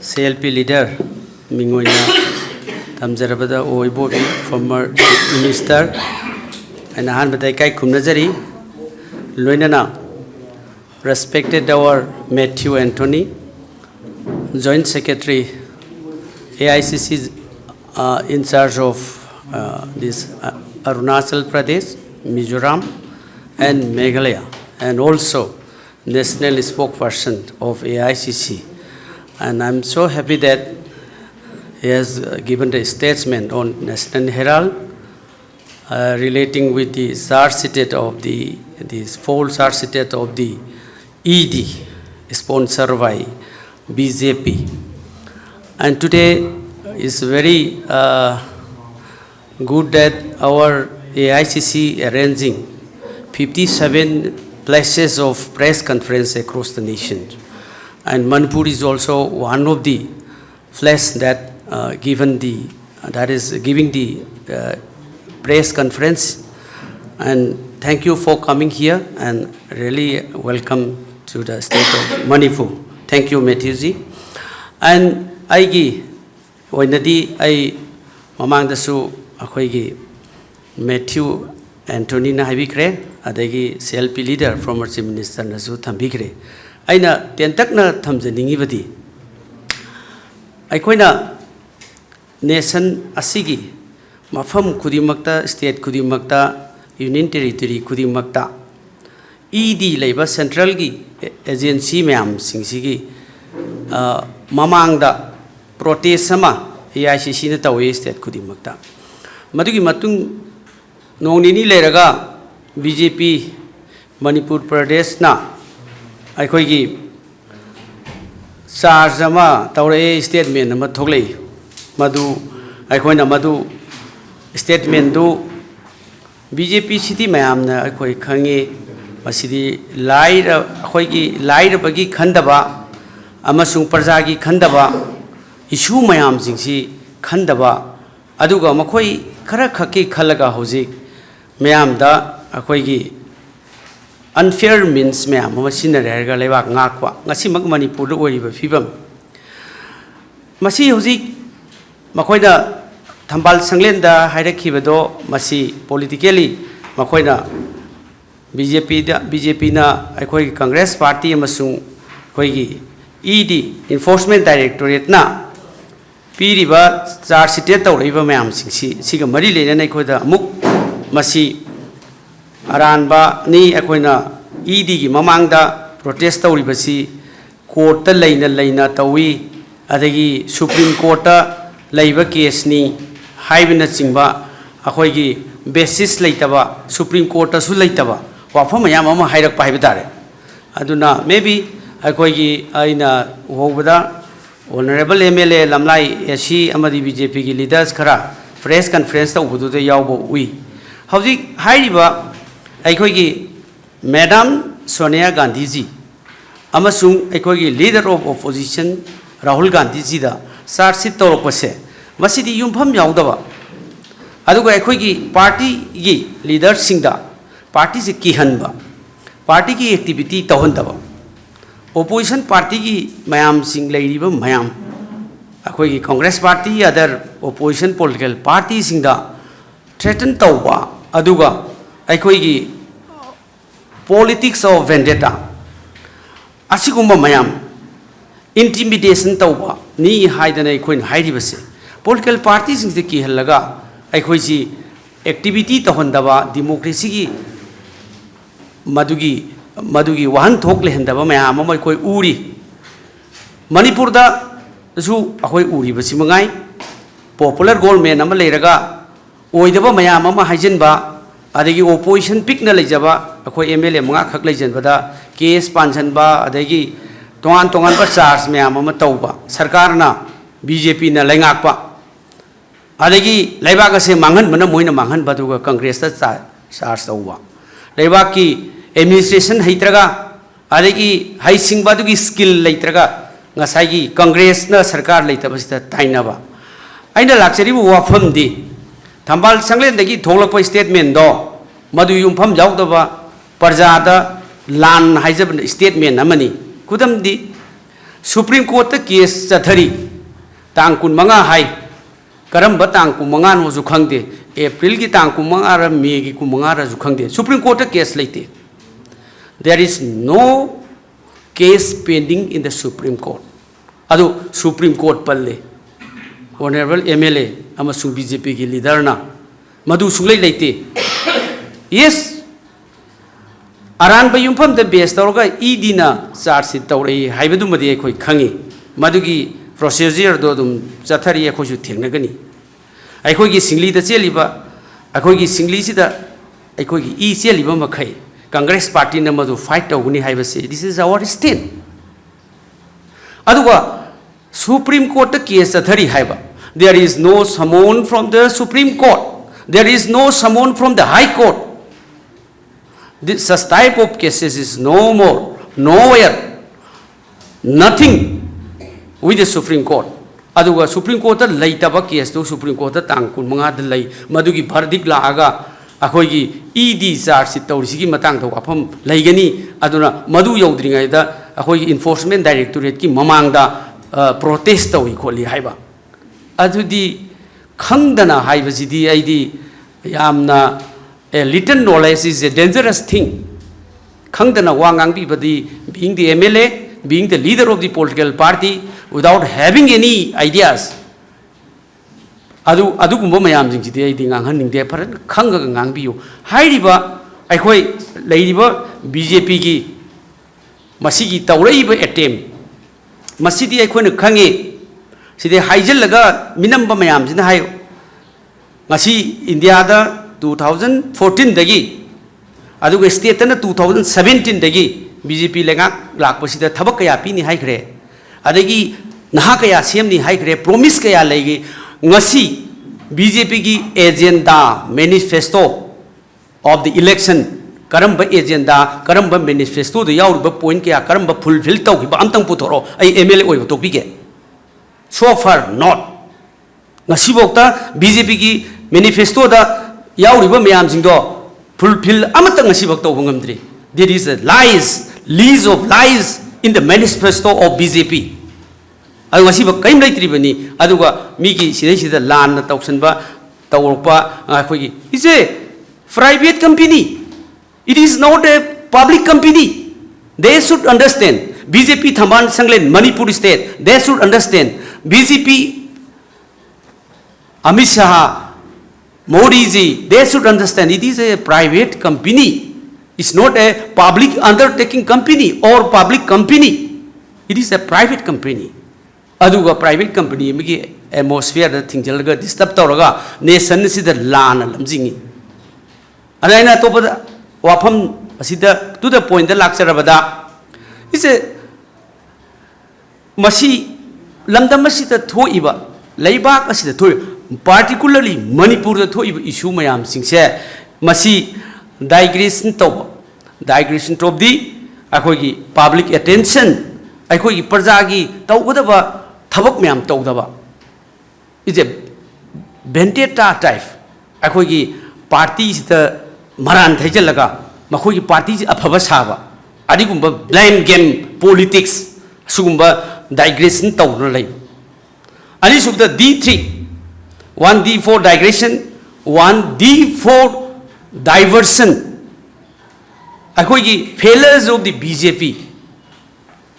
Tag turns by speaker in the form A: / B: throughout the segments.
A: CLP leader Mingoina Tamjarabada Oibobi, former minister, and Hanbataikai Kumnazari, Luinana, respected our Matthew Anthony, Joint Secretary, AICC in charge of this Arunachal Pradesh, Mizoram, and Meghalaya, and also national spokesperson of AICC. And I'm so happy that he has given the statement on National Herald relating with the charge sheet of the full charge sheet of the ED sponsored by BJP. And today is very good that our AICC arranging 57 places of press conference across the nation. And Manipur is also one of the places that giving the press conference. And thank you for coming here and really welcome to the state of Manipur. Thank you, Matthew ji. And I mamang dasu akoigi Matthew Anthony na habikre adagi CLP leader former chief minister nasu thambikre. Aina tentakna thamjaningi badi aikoina nation asigi mafam kudimakta state kudimakta union territory kudimakta ED labor central gi agency mayam singsigi mamangda protest sama AICC na tawi state kudimakta madugi matung nongnini leraga BJP Manipur Pradesh na aikoigi charge ama tawre statement ama thoklei madu aikoina madu statement du BJP city mayam na aikoi khangi masidi laira akoigi laira bagi khandaba amasung praja gi khandaba issue mayam jingsi khandaba aduga makoi khara khaki khalaga hoji mayam da akoigi unfair means mayam ama sinarega lebak ngakwa ngasi mak Manipur do oriba fibam masi hoji makoida thambal sanglenda hairakhibedo masi politically makoida BJP na aikoi Congress party amasung koigi ED enforcement directorate na piriba charge sheet tawriba mayam singsi siga mari lena koida amuk masi aranba ni akoina ED gi mamangda protest tawribasi court ta leina tawi adagi Supreme Court ta leiba case ni haibina chingba akoigi basis leitaba Supreme Court ta su leitaba wafam mayam ama hairak pa haibitare aduna maybe akoigi aina hobada honorable MLA lamlai AC amadi BJP gi leaders khara press conference ta ubudu de yawbo ui hauji hairiba aikoigi Madam Sonia Gandhi ji amasung aikoigi leader of opposition Rahul Gandhi ji da sarsit torokpase masidi yumpham yaudaba aduga aikoigi party gi leader singda party se kihanba party ki activity tawhandaba opposition party ki mayam sing leiriba mayam akoigi Congress party other opposition political party singda threaten tawba aduga aikoigi politics of vendetta asigumba mayam intimidation tawba ni haidana aikoin hairibase political parties sing de ki halaga aikoiji activity tawhandaba democracy gi madugi wahan thok lehendaba mayam ama koi uri Manipur da su akoi uri basi mangai popular government ama leiraga oidaba mayam ama haijenba adagi opposition pick na lejaba akoi MLA manga khak lejenbada case panjanba adagi tongan ba charge mayam ama tauba sarkar na BJP na lengakpa adagi leibaga se manghan bana moina manghan baduga Congress ta charge tauba leiba ki administration heitraga adagi haising badugi skill leitraga ngasai Congress na sarkar leitabasita tainaba aina lakchari bu wafam di thambal sanglen dagi tholakpa statement do madu yumpham jaudaba parjada lan haijab statement amani kudam di supreme court case चथरी तांग कुन मंगा high करम तांग कुन मंगा नोजु खंगदे अप्रैल की तांग कुन मंगा र मे की कुन मंगा र जु खंगदे सुप्रीम कोर्ट केस लेते there is no case pending in the supreme court अदु सुप्रीम कोर्ट पल्ले ऑनरेबल एमएलए अमसु बीजेपी की लीडर ना मधु सुले लेते यस अरान युमफम द बेस तौरगा ईडी ना चार्जशीट तौरई हाइबदुमदि अखोई खंगी मधुगी प्रोसीजर दो दुम चथरी अखोइसु थेंगनगनी अखोइगी सिंगली द चेलिबा अखोइगी सिंगली सिदा अखोइगी ई चेलिबा मखै कांग्रेस पार्टी न मधु फाइट तौगनी हाइबसे दिस इज आवर स्टैंड अदुगा सुप्रीम कोर्ट केस चथरी हाइबा there is no summon from the supreme court there is no summon from the high court This such type of cases is no more, nowhere, nothing with the Supreme Court. Aduga Supreme Court lay taba case to Supreme Court tangkun mga lay madugi verdict la aga akoigi ED charge tawrisigi matang to apam laygani aduna madu yaudringai da akoigi enforcement directorate ki mamang da protest tawi kholi haiba adudi khangdana haiba sidi aidi yamna a little knowledge is a dangerous thing. Khangdana wangang bi badi being the MLA, being the leader of the political party without having any ideas. Adu gumba mayam jing jidi ai ding anghan ning de par khang ga ngang bi yu. Hai riba ai khoi lei riba BJP ki masi ki tawrei ba attempt. Masi di ai khoi na khange. Sidi haijel laga minam ba mayam jin hai. Ngasi India da 2014 dagi aduga state na 2017 dagi BJP lenga lakpasida thabak kaya pini hai khre adagi naha kaya CM ni hai khre promise kaya legi ngasi BJP ki agenda manifesto of the election karamba agenda karamba manifesto de yaur ba point kaya karamba fulfill tau ki ba amtang puthoro ai MLA oi to bige so far not ngasi bokta BJP ki manifesto da yauriba mayam jingdo fulfill amatang asibak to bangamdri there is a lease of lies in the manifesto of BJP adu asibak kaim laitri bani aduga migi sidai sida lan na tawsanba tawrpa akhoi is a private company it is not a public company they should understand BJP thamban sanglen Manipur state they should understand BJP Amit Shah Modi ji, they should understand it is a private company. It's not a public undertaking company or public company. It is a private company. Aduga private company migi atmosphere da thingjalga disturb tawraga nation sida lan lamjingi. Adaina to pada wafam asida to the point da lakcharabada is a masi lamdam asida thoiba leibak asida thoi particularly Manipur the thoi issue mayam singse masi digression of the akhoi public attention akhoi praja gi tawgadaba thabak mayam tawdaba is a vendetta type akhoi parties the maran thaijalaga makhoi party afaba saba adigumba blame game politics sugumba digression tawna lay ani subda D3 1D for digression, 1D for diversion. Akhoi failures of the BJP,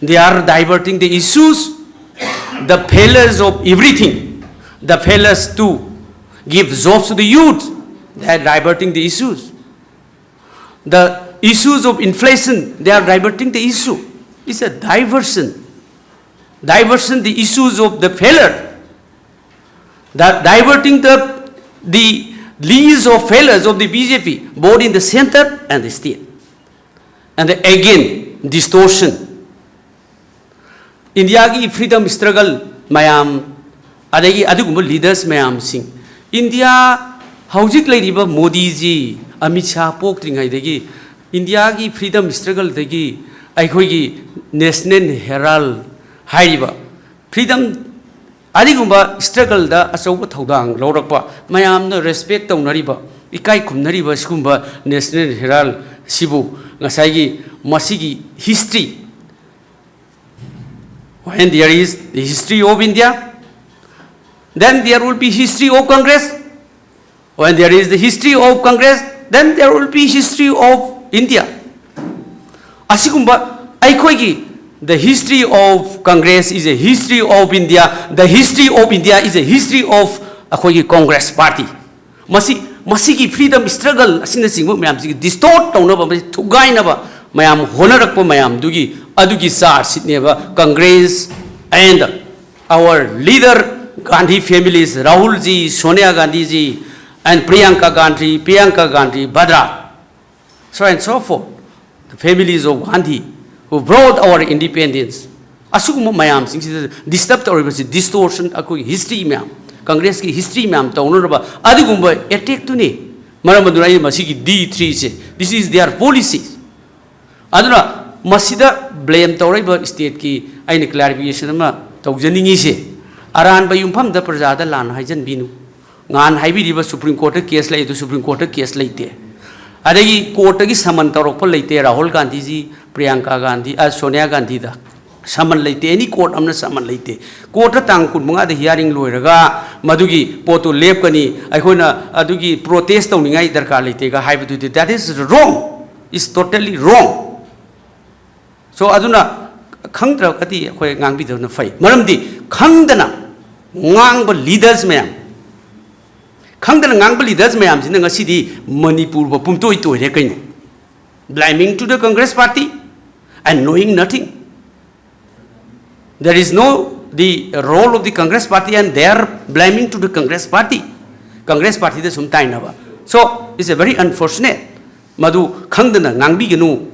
A: they are diverting the issues, the failures of everything, the failures to give jobs to the youth, they are diverting the issues. The issues of inflation, they are diverting the issue. It's a diversion. Diversion the issues of the failure. That diverting the leads of failures of the BJP, both in the center and the state. And again, distortion. India ki freedom struggle, mayam, adagi adugumba leaders mayam sing. India, haujik lairiba Modi ji, Amit Shah pokringai degi, India ki freedom struggle degi, akhoi ki National Herald hairiba. Freedom Adigumba struggle da asoba thodang lorakpa mayamna respect tawnariba ikai khumnariba skumba National Herald sibu ngasai gi masigi history When there is the history of India, then there will be history of Congress. When there is the history of Congress, then there will be history of India. Asigumba aikhoigi the history of Congress is a history of India. The history of India is a history of akhoigi Congress party. Masigi freedom struggle asina singbo mayam sigi distort tawna ba thugai na ba mayam honarak pa mayam adugi sar sitneba Congress and our leader Gandhi families, Rahul ji, Sonia Gandhi ji, and Priyanka Gandhi, Bhadra, so and so forth. The families of Gandhi who brought our independence. Asuguma mayam sing disturbed or distortion akoi history mayam. Congress ki history mayam taunuraba adigumba attack to ne. Maramadunai masigi D3 se. This is their policies. Aduna masida blame tauriba state ki aina clarification ma taujaningi se. Aran ba yumpham da prajada lan haijan binu. Ngan haibi diba Supreme Court case lai to Supreme Court case laite. Adagi court ki saman tarokpa laite Rahul Gandhi ji, Priyanka Gandhi, Sonia Gandhi da. Saman laite any court amna saman laite. Court tang kun mga da hearing loiraga madugi poto lep kani aikhoina adugi protest tawningai darkar laite ga haibu. That is wrong. It's totally wrong. So aduna khangdra kati akhoi ngangbi dawna fai. Maramdi khangdana ngangba leaders mayam. Khangdana ngangba leaders mayam sina ngasidi Manipur ba pumtoi toire kaino. Blaming to the Congress party and knowing nothing. There is no the role of the Congress party and they are blaming to the Congress party. Congress party the sumtai na ba. So it's a very unfortunate. Madu khangdana ngangbi genu.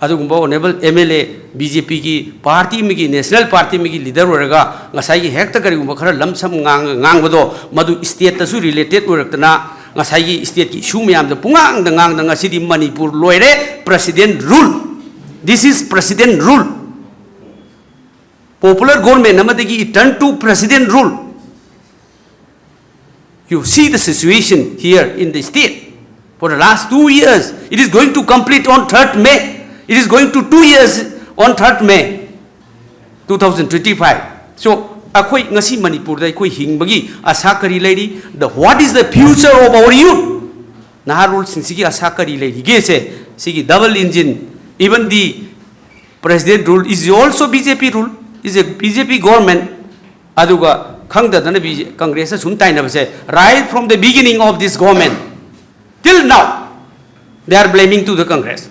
A: Adugumba honorable MLA BJP ki party migi national party migi leader oraga ngasai gi hekta kari gumba khara lamsam ngang bodo madu state ta su related oraktana ngasai gi state ki issue myam da pungang da ngang da ngasidi Manipur loire president rule. This is president rule. Popular government namadegi turn to president rule. You see the situation here in the state for the last 2 years. It is going to complete on 3rd May. It is going to 2 years on 3rd May 2025. So, akoi ngasi Manipur da akoi hingbagi asakari lady. What is the future of our youth? Naharul sinsigi asakari lady. Gese sigi double engine. Even the president rule is also BJP rule. Is a BJP government. Aduga khangda dana Congress sumtai na base right from the beginning of this government till now they are blaming to the Congress.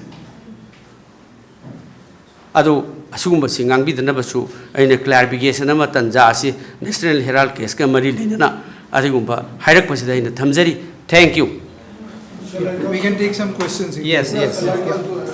A: Adu asugumba singang bidana basu aina clarification ama tanja asi National Herald case ka mari lenana adigumba hairak pasida aina thamjari. Thank you.
B: We can take some questions.
A: Yes.